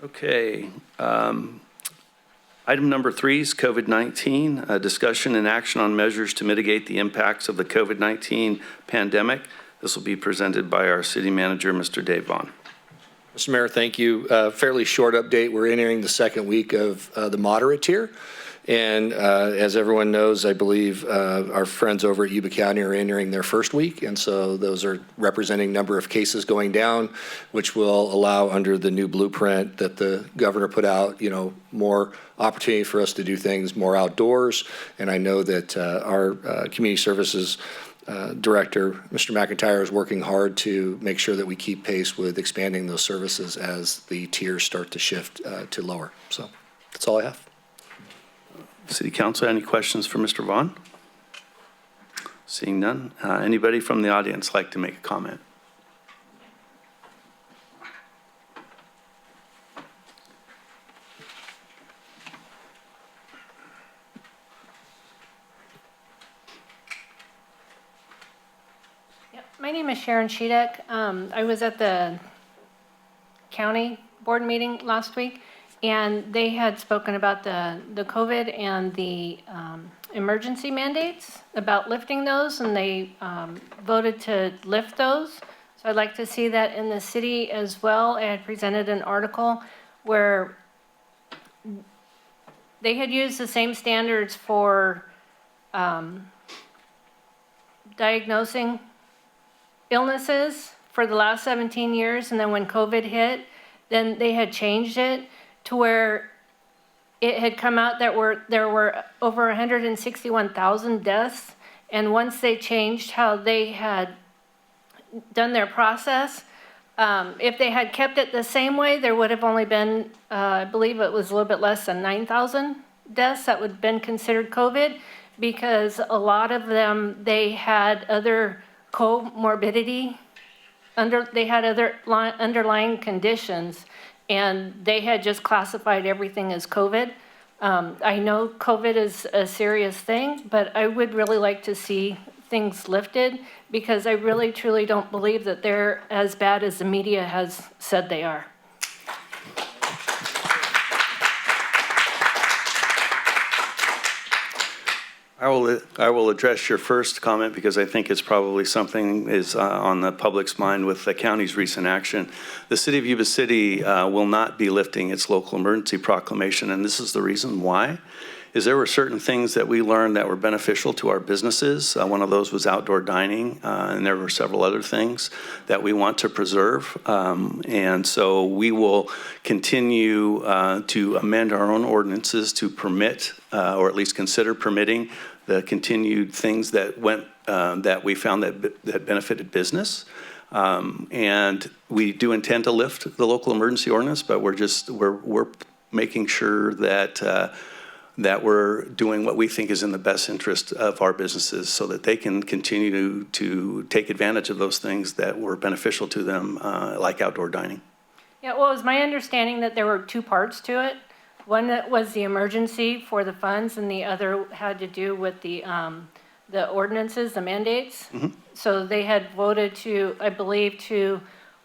Okay. Item number 3 is COVID-19, discussion and action on measures to mitigate the impacts of the COVID-19 pandemic. This will be presented by our city manager, Mr. Dave Vaughn. Mr. Mayor, thank you. Fairly short update. We're entering the second week of the moderate tier. And as everyone knows, I believe our friends over at Yuba County are entering their first week. And so those are representing number of cases going down, which will allow under the new blueprint that the governor put out, more opportunity for us to do things more outdoors. And I know that our community services Director, Mr. McIntyre, is working hard to make sure that we keep pace with expanding those services as the tiers start to shift to lower. So that's all I have. City Council, any questions for Mr. Vaughn? Seeing none. Anybody from the audience like to make a comment? My name is Sharon Sheedek. I was at the county board meeting last week, and they had spoken about the COVID and the emergency mandates, about lifting those, and they voted to lift those. So I'd like to see that in the city as well. I had presented an article where they had used the same standards for diagnosing illnesses for the last 17 years, and then when COVID hit, then they had changed it to where it had come out that there were over 161,000 deaths, and once they changed how they had done their process, if they had kept it the same way, there would have only been, I believe it was a little bit less than 9,000 deaths that would have been considered COVID, because a lot of them, they had other comorbidity, they had other underlying conditions, and they had just classified everything as COVID. I know COVID is a serious thing, but I would really like to see things lifted, because I really truly don't believe that they're as bad as the media has said they are. I will address your first comment because I think it's probably something is on the public's mind with the county's recent action. The city of Yuba City will not be lifting its local emergency proclamation, and this is the reason why. Is there were certain things that we learned that were beneficial to our businesses. One of those was outdoor dining, and there were several other things that we want to preserve. And so we will continue to amend our own ordinances to permit, or at least consider permitting, the continued things that went that we found that benefited business. And we do intend to lift the local emergency ordinance, but we're making sure that that we're doing what we think is in the best interest of our businesses so that they can continue to take advantage of those things that were beneficial to them, like outdoor dining. Yeah, well, it was my understanding that there were two parts to it. One that was the emergency for the funds, and the other had to do with the ordinances, the mandates. Mm-hmm. So they had voted to, I believe, to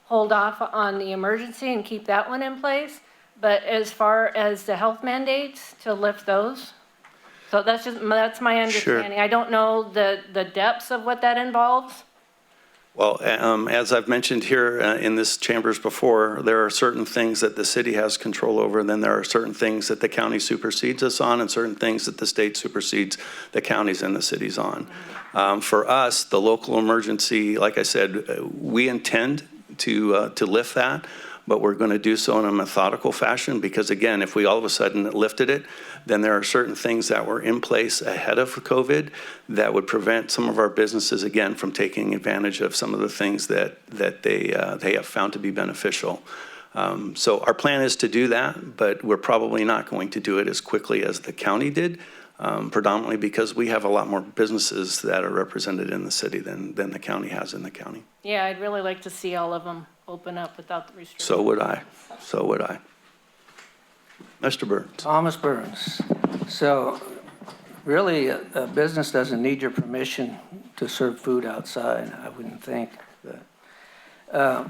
hold off on the emergency and keep that one in place. But as far as the health mandates, to lift those. So that's my understanding. Sure. I don't know the depths of what that involves. Well, as I've mentioned here in this chambers before, there are certain things that the city has control over, and then there are certain things that the county supersedes us on, and certain things that the state supersedes the counties and the cities on. For us, the local emergency, like I said, we intend to lift that, but we're going to do so in a methodical fashion because, again, if we all of a sudden lifted it, then there are certain things that were in place ahead of COVID that would prevent some of our businesses, again, from taking advantage of some of the things that they have found to be beneficial. So our plan is to do that, but we're probably not going to do it as quickly as the county did, predominantly because we have a lot more businesses that are represented in the city than the county has in the county. Yeah, I'd really like to see all of them open up without the restrictions. So would I. So would I. Mr. Burns. Thomas Burns. So really, a business doesn't need your permission to serve food outside, I wouldn't think. But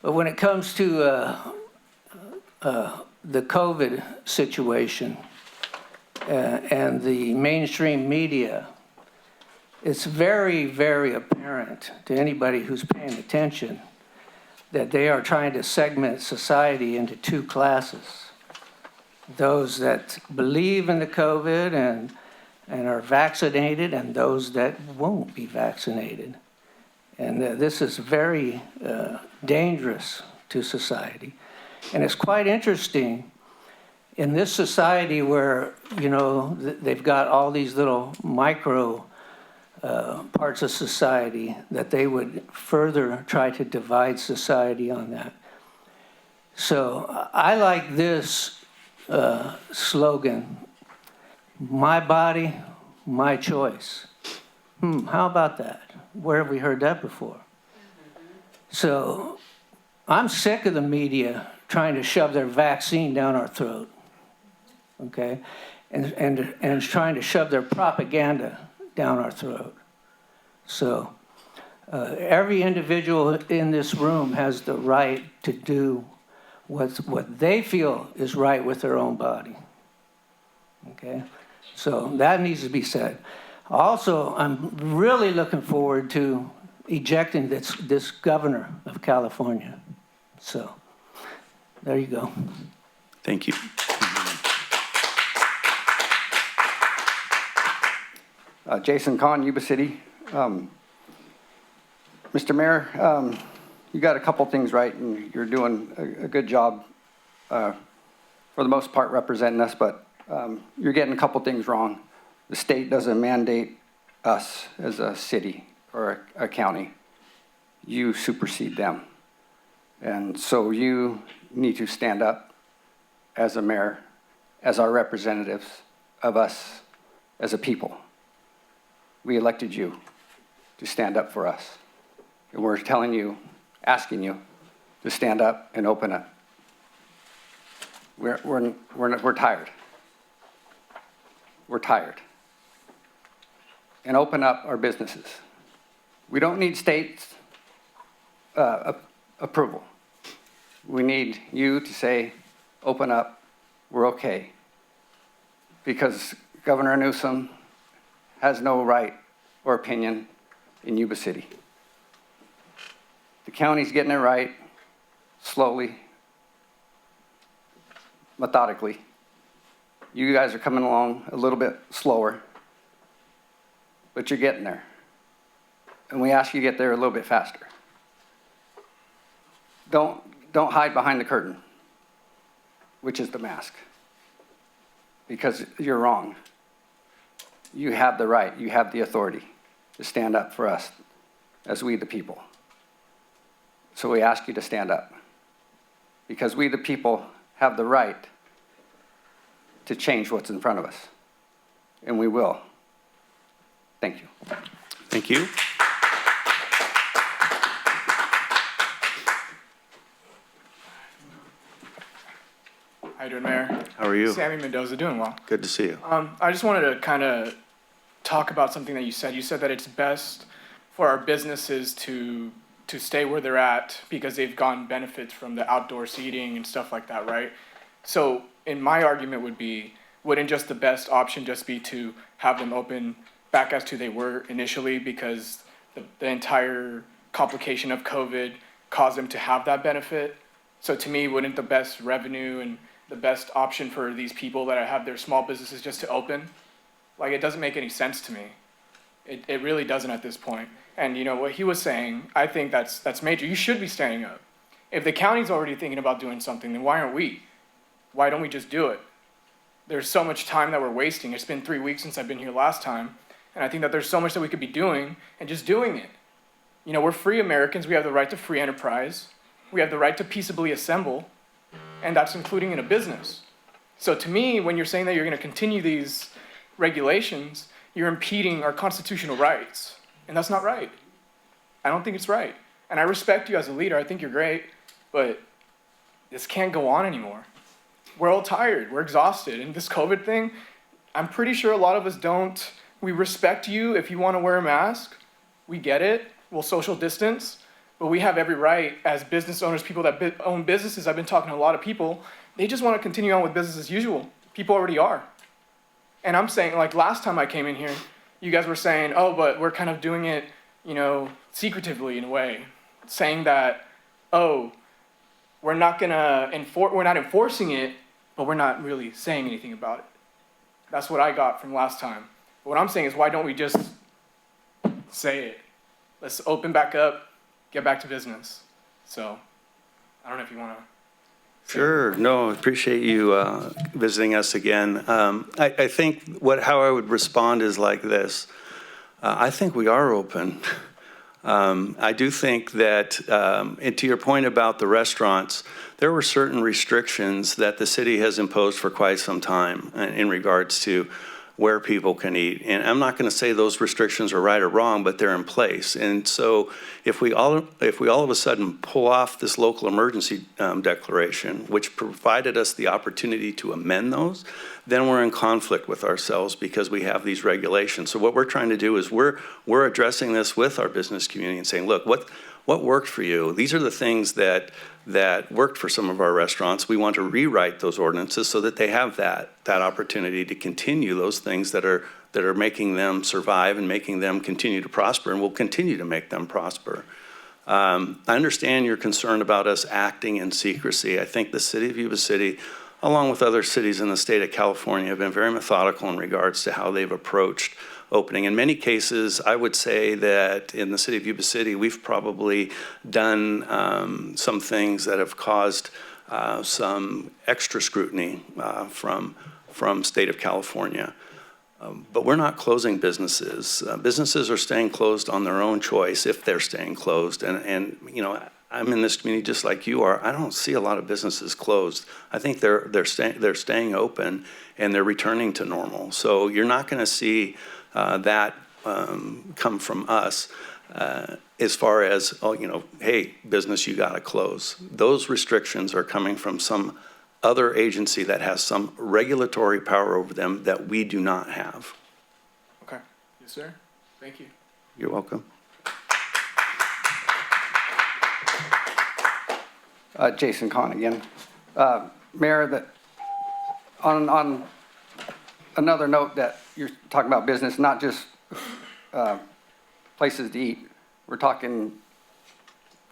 when it comes to the COVID situation and the mainstream media, it's very, very apparent to anybody who's paying attention that they are trying to segment society into two classes. Those that believe in the COVID and are vaccinated, and those that won't be vaccinated. And this is very dangerous to society. And it's quite interesting in this society where, you know, they've got all these little micro parts of society, that they would further try to divide society on that. So I like this slogan, my body, my choice. How about that? Where have we heard that before? So I'm sick of the media trying to shove their vaccine down our throat, okay? And trying to shove their propaganda down our throat. So every individual in this room has the right to do what they feel is right with their own body, okay? So that needs to be said. Also, I'm really looking forward to ejecting this governor of California. So there you go. Thank you. Jason Kahn, Yuba City. Mr. Mayor, you got a couple things right, and you're doing a good job for the most part representing us, but you're getting a couple things wrong. The state doesn't mandate us as a city or a county. You supersede them. And so you need to stand up as a mayor, as our representatives of us as a people. We elected you to stand up for us. And we're telling you, asking you to stand up and open up. We're tired. We're tired. And open up our businesses. We don't need state approval. We need you to say, open up, we're okay. Because Governor Newsom has no right or opinion in Yuba City. The county's getting it right, slowly, methodically. You guys are coming along a little bit slower, but you're getting there. And we ask you to get there a little bit faster. Don't hide behind the curtain, which is the mask, because you're wrong. You have the right, you have the authority to stand up for us as we the people. So we ask you to stand up, because we the people have the right to change what's in front of us, and we will. Thank you. Thank you. How you doing, Mayor? How are you? Sammy Mendoza, doing well. Good to see you. I just wanted to kind of talk about something that you said. You said that it's best for our businesses to stay where they're at because they've gotten benefits from the outdoor seating and stuff like that, right? So, in my argument would be, wouldn't just the best option just be to have them open back as to they were initially, because the entire complication of COVID caused them to have that benefit? So to me, wouldn't the best revenue and the best option for these people that have their small businesses just to open? Like, it doesn't make any sense to me. It really doesn't at this point. And you know what he was saying, I think that's major. You should be standing up. If the county's already thinking about doing something, then why aren't we? Why don't we just do it? There's so much time that we're wasting. It's been 3 weeks since I've been here last time, and I think that there's so much that we could be doing and just doing it. You know, we're free Americans. We have the right to free enterprise. We have the right to peaceably assemble, and that's including in a business. So to me, when you're saying that you're going to continue these regulations, you're impeding our constitutional rights, and that's not right. I don't think it's right. And I respect you as a leader. I think you're great, but this can't go on anymore. We're all tired. We're exhausted. And this COVID thing, I'm pretty sure a lot of us don't. We respect you if you want to wear a mask. We get it. We'll social distance. But we have every right as business owners, people that own businesses. I've been talking to a lot of people. They just want to continue on with business as usual. People already are. And I'm saying, like last time I came in here, you guys were saying, oh, but we're kind of doing it, you know, secretively in a way, saying that, oh, we're not enforcing it, but we're not really saying anything about it. That's what I got from last time. But what I'm saying is, why don't we just say it? Let's open back up, get back to business. So, I don't know if you want to. Sure. No, I appreciate you visiting us again. I think how I would respond is like this. I think we are open. I do think that, and to your point about the restaurants, there were certain restrictions that the city has imposed for quite some time in regards to where people can eat. And I'm not going to say those restrictions are right or wrong, but they're in place. And so if we all of a sudden pull off this local emergency declaration, which provided us the opportunity to amend those, then we're in conflict with ourselves because we have these regulations. So what we're trying to do is we're addressing this with our business community and saying, look, what worked for you? These are the things that worked for some of our restaurants. We want to rewrite those ordinances so that they have that opportunity to continue those things that are making them survive and making them continue to prosper, and will continue to make them prosper. I understand your concern about us acting in secrecy. I think the city of Yuba City, along with other cities in the state of California, have been very methodical in regards to how they've approached opening. In many cases, I would say that in the city of Yuba City, we've probably done some things that have caused some extra scrutiny from state of California. But we're not closing businesses. Businesses are staying closed on their own choice if they're staying closed. And you know, I'm in this community just like you are. I don't see a lot of businesses closed. I think they're staying open and they're returning to normal. So you're not going to see that come from us as far as, oh, you know, hey, business, you got to close. Those restrictions are coming from some other agency that has some regulatory power over them that we do not have. Okay. Yes, sir. Thank you. You're welcome. Jason Kahn again. Mayor, that on another note that you're talking about business, not just places to eat. We're talking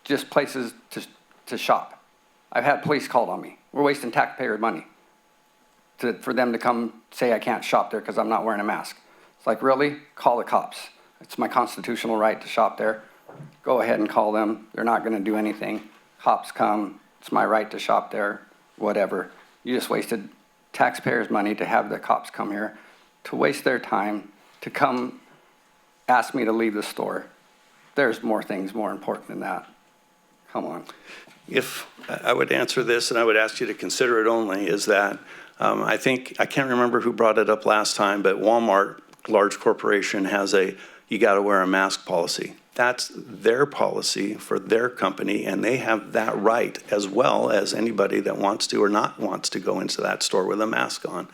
just places to shop. I've had police called on me. We're wasting taxpayer money for them to come say I can't shop there because I'm not wearing a mask. It's like, really? Call the cops. It's my constitutional right to shop there. Go ahead and call them. They're not going to do anything. Cops come. It's my right to shop there. Whatever. You just wasted taxpayers' money to have the cops come here, to waste their time, to come ask me to leave the store. There's more things more important than that. Come on. If I would answer this, and I would ask you to consider it only, is that I can't remember who brought it up last time, but Walmart, large corporation, has a you got to wear a mask policy. That's their policy for their company, and they have that right as well as anybody that wants to or not wants to go into that store with a mask on.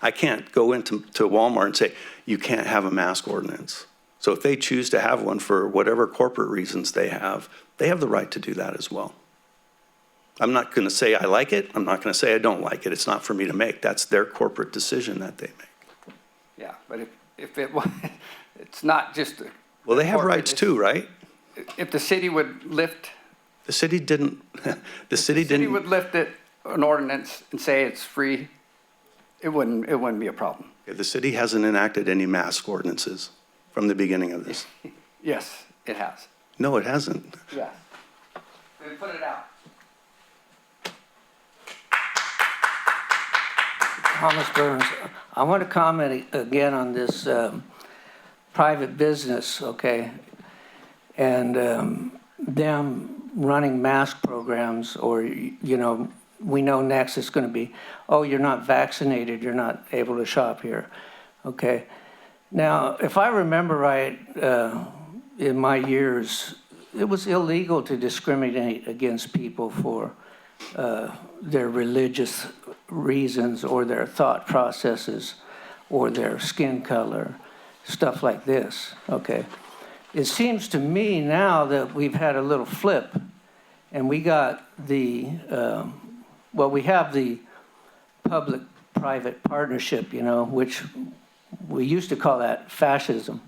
I can't go into Walmart and say, you can't have a mask ordinance. So if they choose to have one for whatever corporate reasons they have the right to do that as well. I'm not going to say I like it. I'm not going to say I don't like it. It's not for me to make. That's their corporate decision that they make. Yeah, but if it was, it's not just. Well, they have rights too, right? If the city would lift. The city didn't. The city would lift it, an ordinance, and say it's free, it wouldn't be a problem. The city hasn't enacted any mask ordinances from the beginning of this. Yes, it has. No, it hasn't. Yes. They put it out. Thomas Burns, I want to comment again on this private business, okay? And them running mask programs, or, you know, we know next it's going to be, oh, you're not vaccinated, you're not able to shop here, okay? Now, if I remember right, in my years, it was illegal to discriminate against people for their religious reasons or their thought processes or their skin color, stuff like this, okay? It seems to me now that we've had a little flip, and we got the, well, we have the public-private partnership, you know, which we used to call that fascism.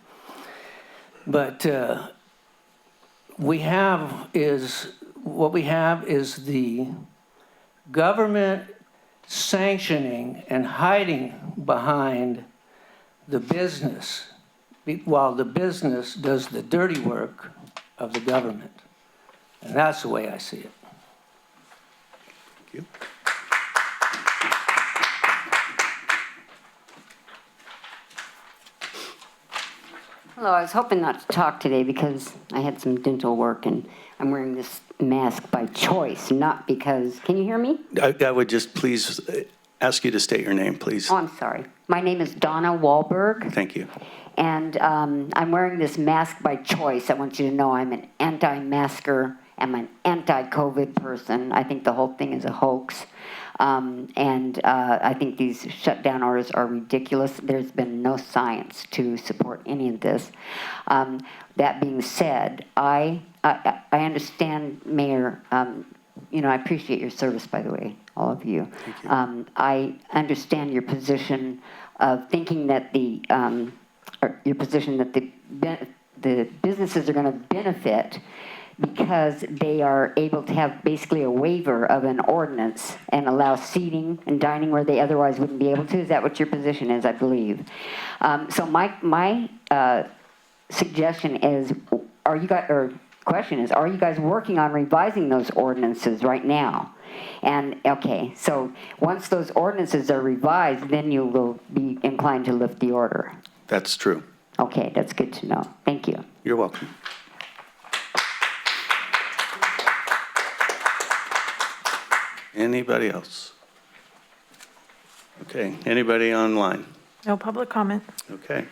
But what we have is the government sanctioning and hiding behind the business while the business does the dirty work of the government. And that's the way I see it. Thank you. Hello, I was hoping not to talk today because I had some dental work and I'm wearing this mask by choice, not because, can you hear me? I would just please ask you to state your name, please. Oh, I'm sorry. My name is Donna Wahlberg. Thank you. And I'm wearing this mask by choice. I want you to know I'm an anti-masker. I'm an anti-COVID person. I think the whole thing is a hoax. I think these shutdown orders are ridiculous. There's been no science to support any of this. That being said, I understand, Mayor, you know, I appreciate your service, by the way, all of you. Thank you. I understand your position of thinking that your position that the businesses are going to benefit because they are able to have basically a waiver of an ordinance and allow seating and dining where they otherwise wouldn't be able to. Is that what your position is, I believe? So my suggestion is, question is, are you guys working on revising those ordinances right now? And, okay, so once those ordinances are revised, then you will be inclined to lift the order. That's true. Okay, that's good to know. Thank you. You're welcome. Anybody else? Okay, anybody online? No public comment. Okay.